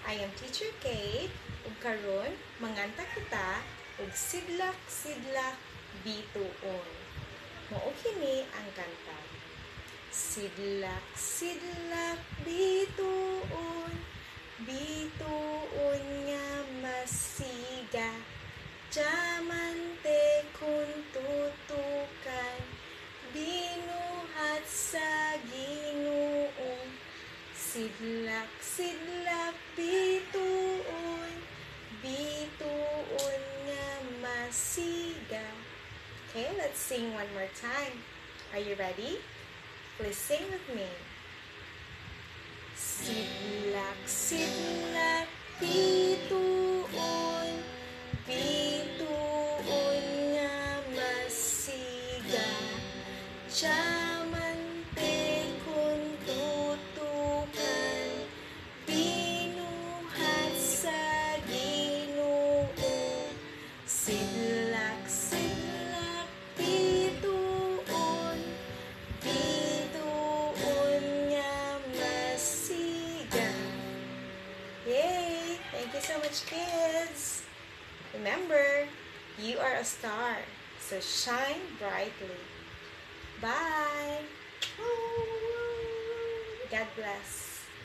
I am Teacher Kate, ug karon manganta kita og sidlak-sidlak bituon. Mao kini ang kanta. Sidlak-sidlak bituon, bituon nga masiga, diamante kung tutukan, binuhat sa Ginoo. Sidlak-sidlak bituon, bituon nga masiga. Okay, let's sing one more time. Are you ready? Please sing with me. Sidlak-sidlak bituon, bituon nga masiga, diamante kung tutukan, binuhat sa Ginoo. Sidlak-sidlak bituon, bituon nga masiga. Yay! Thank you so much, kids! Remember, you are a star, so shine brightly. Bye! God bless.